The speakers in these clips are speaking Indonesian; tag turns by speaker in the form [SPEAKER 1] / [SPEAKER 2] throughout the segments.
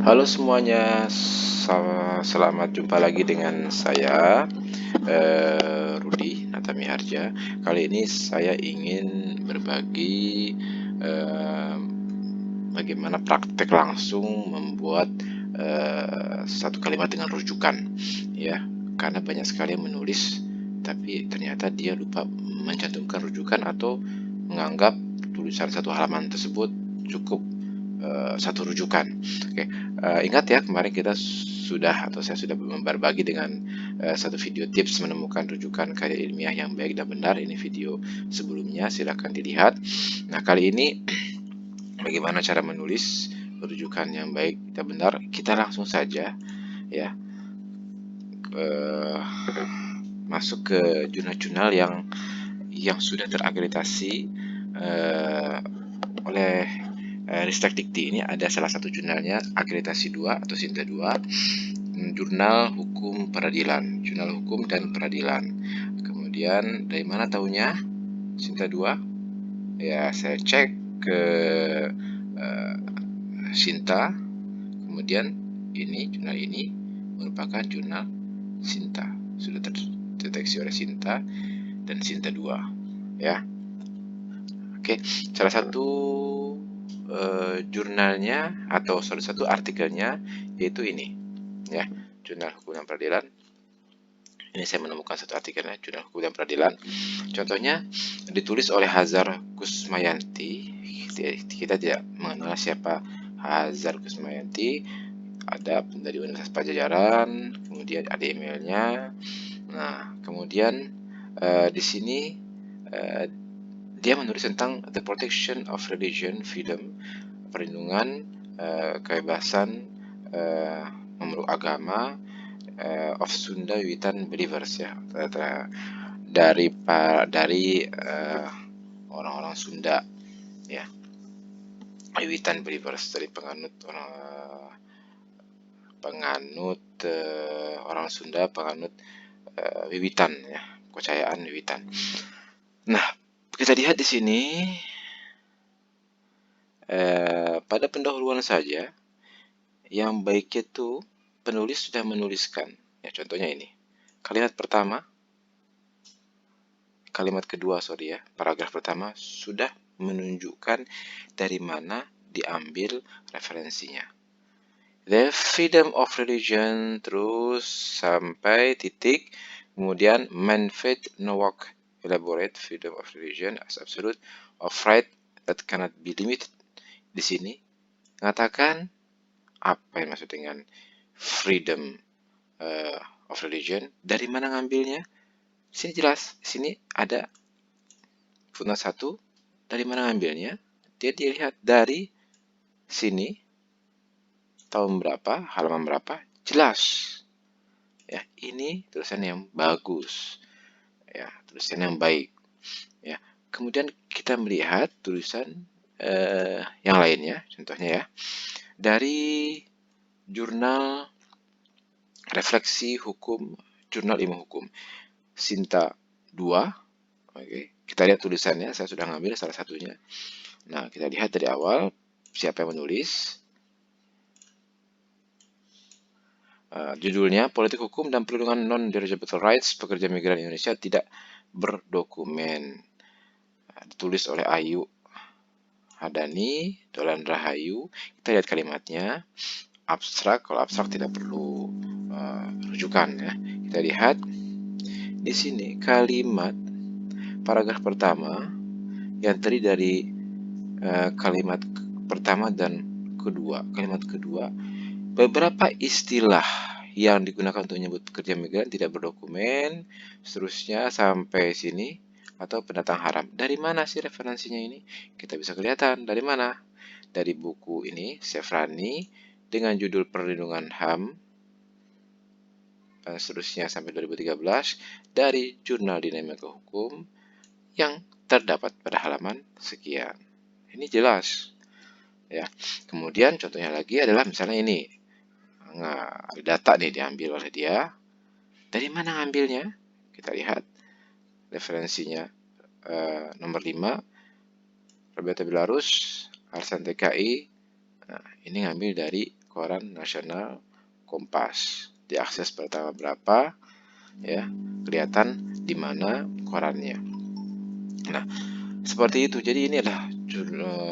[SPEAKER 1] Halo semuanya, selamat jumpa lagi dengan saya Rudi Natami Harja. Kali ini saya ingin berbagi eh, bagaimana praktek langsung membuat satu kalimat dengan rujukan, ya. Karena banyak sekali yang menulis, tapi ternyata dia lupa mencantumkan rujukan atau menganggap tulisan satu halaman tersebut cukup satu rujukan. Oke, ingat ya kemarin kita sudah atau saya sudah berbagi dengan satu video tips menemukan rujukan karya ilmiah yang baik dan benar. Ini video sebelumnya, silahkan dilihat. Nah, kali ini bagaimana cara menulis rujukan yang baik dan benar? Kita langsung saja ya eh, masuk ke jurnal-jurnal yang sudah terakreditasi oleh Ristek Dikti. Ini ada salah satu jurnalnya akreditasi 2 atau Sinta 2, Jurnal Hukum Peradilan, Jurnal Hukum dan Peradilan. Kemudian dari mana tahunya Sinta 2? Ya, saya cek ke Sinta, kemudian ini jurnal ini merupakan jurnal Sinta, sudah terdeteksi oleh Sinta dan Sinta 2, ya. Oke, salah satu jurnalnya atau salah satu artikelnya yaitu ini, ya, Jurnal Hukum dan Peradilan. Ini saya menemukan satu artikelnya, Jurnal Hukum dan Peradilan. Contohnya ditulis oleh Hazar Kusmayanti. Kita tidak mengenal siapa Hazar Kusmayanti. Ada dari Universitas Pajajaran, kemudian ada emailnya. Nah, kemudian di sini dia menulis tentang the protection of religion freedom, perlindungan kebebasan memeluk agama of Sunda Wiwitan believers, ya, dari orang-orang Sunda, ya, Wiwitan believers, dari penganut orang Sunda, penganut Wiwitan, ya, kepercayaan Wiwitan. Nah, kita lihat di sini pada pendahuluan saja yang baik itu penulis sudah menuliskan, ya, contohnya ini kalimat kedua, paragraf pertama sudah menunjukkan dari mana diambil referensinya. The freedom of religion, terus sampai titik, kemudian manfaat no work elaborate freedom of religion as absolute of right that cannot be limited. Di sini mengatakan apa yang maksud dengan freedom of religion, dari mana ngambilnya. Sini jelas, sini ada footnote 1, dari mana ngambilnya. Dia dilihat dari sini, tahun berapa, halaman berapa, jelas. Ya, ini tulisan yang bagus, ya, tulisan yang baik, ya. Kemudian kita melihat tulisan yang lainnya, contohnya ya, dari jurnal Refleksi Hukum, Jurnal Ilmu Hukum, Sinta 2. Oke, kita lihat tulisannya, saya sudah ngambil salah satunya. Nah, kita lihat dari awal siapa yang menulis. Judulnya Politik Hukum dan Perlindungan Non-Derogatory Rights Pekerja Migran Indonesia Tidak Berdokumen. Ditulis oleh Ayu Hadani, Dolan Rahayu. Kita lihat kalimatnya, abstrak. Kalau abstrak tidak perlu rujukan, ya. Kita lihat di sini kalimat paragraf pertama yang terdiri dari kalimat pertama dan kedua. Kalimat kedua, beberapa istilah yang digunakan untuk menyebut pekerja migran tidak berdokumen, seterusnya sampai sini, atau pendatang haram. Dari mana sih referensinya ini? Kita bisa kelihatan dari mana? Dari buku ini, Sefrani, dengan judul Perlindungan HAM, dan seterusnya sampai 2013, dari Jurnal Dinamika Hukum yang terdapat pada halaman sekian. Ini jelas, ya. Kemudian contohnya lagi adalah misalnya ini. Nah, data nih diambil oleh dia. Dari mana ngambilnya? Kita lihat referensinya, nomor 5, Roberto Belarus, Arsan TKI. Nah, ini ngambil dari Koran Nasional Kompas. Diakses pertama berapa, ya, kelihatan di mana korannya. Nah, seperti itu. Jadi ini adalah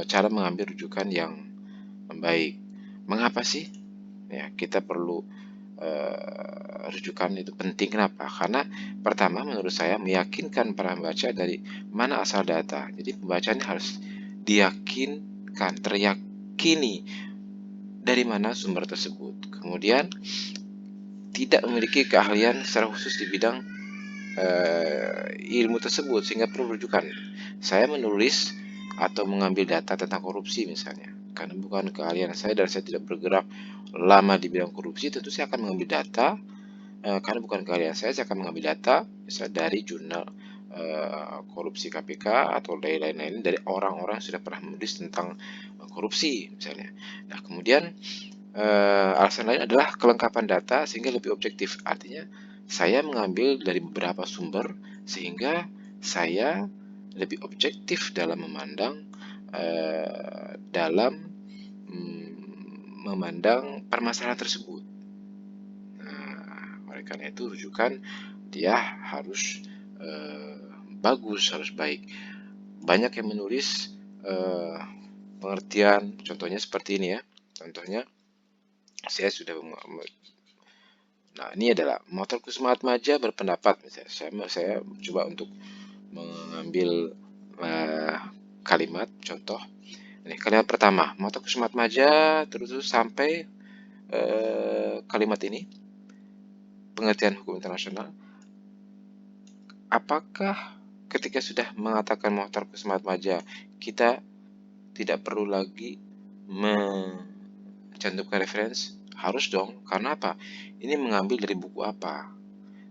[SPEAKER 1] cara mengambil rujukan yang baik. Mengapa sih ya kita perlu rujukan itu penting? Kenapa? Karena pertama, menurut saya meyakinkan para pembaca dari mana asal data. Jadi pembaca ini harus diyakinkan, teriyakini dari mana sumber tersebut. Kemudian tidak memiliki keahlian secara khusus di bidang ilmu tersebut sehingga perlu rujukan. Saya menulis atau mengambil data tentang korupsi misalnya, karena bukan keahlian saya dan saya tidak bergerak lama di bidang korupsi, tentu saya akan mengambil data karena bukan keahlian saya akan mengambil data misalnya dari jurnal korupsi KPK atau lain-lain dari orang-orang yang sudah pernah menulis tentang korupsi misalnya. Nah, kemudian alasan lain adalah kelengkapan data sehingga lebih objektif. Artinya saya mengambil dari beberapa sumber sehingga saya lebih objektif dalam memandang memandang permasalahan tersebut. Nah, oleh karena itu rujukan dia harus bagus, harus baik. Banyak yang menulis pengertian, contohnya seperti ini ya. Contohnya saya sudah nah, ini adalah motor Kusuma-Atmaja berpendapat, misalnya saya coba untuk mengambil kalimat contoh. Ini kalimat pertama, motor Kusuma-Atmaja terus sampai kalimat ini, pengertian hukum internasional. Apakah ketika sudah mengatakan motor Kusuma-Atmaja kita tidak perlu lagi mencantumkan referensi? Harus dong, karena apa? Ini mengambil dari buku apa,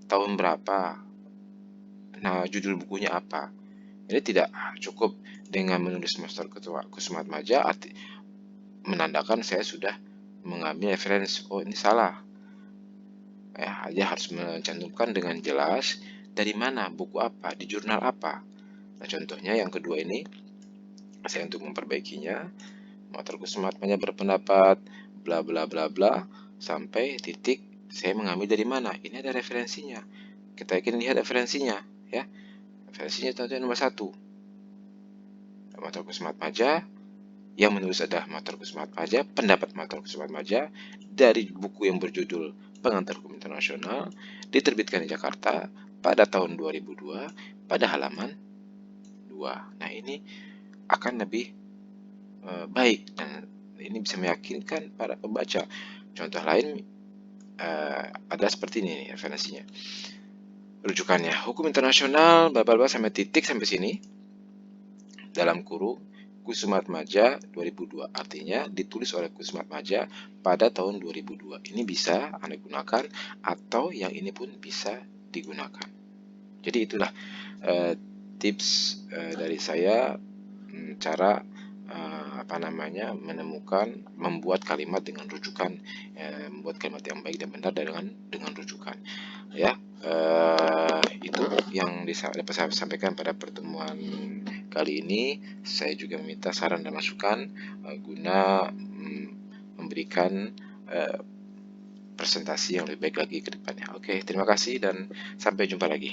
[SPEAKER 1] tahun berapa, nah judul bukunya apa. Jadi tidak cukup dengan menulis motor Kusuma-Atmaja menandakan saya sudah mengambil referensi. Oh, ini salah. Ya, dia harus mencantumkan dengan jelas dari mana, buku apa, di jurnal apa. Nah, contohnya yang kedua ini, saya untuk memperbaikinya, motor Kusuma-Atmaja berpendapat bla bla bla bla sampai titik saya mengambil dari mana. Ini ada referensinya. Kita ingin lihat referensinya, ya. Referensinya contohnya nomor 1. Motor Kusuma-Atmaja, yang menulis adalah motor Kusuma-Atmaja, pendapat motor Kusuma-Atmaja dari buku yang berjudul Pengantar Hukum Internasional, diterbitkan di Jakarta pada tahun 2002 pada halaman 2. Nah, ini akan lebih baik dan ini bisa meyakinkan para pembaca. Contoh lain ada seperti ini referensinya. Rujukannya hukum internasional bla bla sampai titik sampai sini dalam kurung Kusuma-Atmaja 2002. Artinya ditulis oleh Kusuma-Atmaja pada tahun 2002. Ini bisa Anda gunakan atau yang ini pun bisa digunakan. Jadi itulah tips dari saya cara membuat kalimat dengan rujukan, membuat kalimat yang baik dan benar dengan rujukan. Ya, itu yang dapat saya sampaikan pada pertemuan kali ini. Saya juga meminta saran dan masukan guna memberikan presentasi yang lebih baik lagi ke depannya. Oke, terima kasih dan sampai jumpa lagi.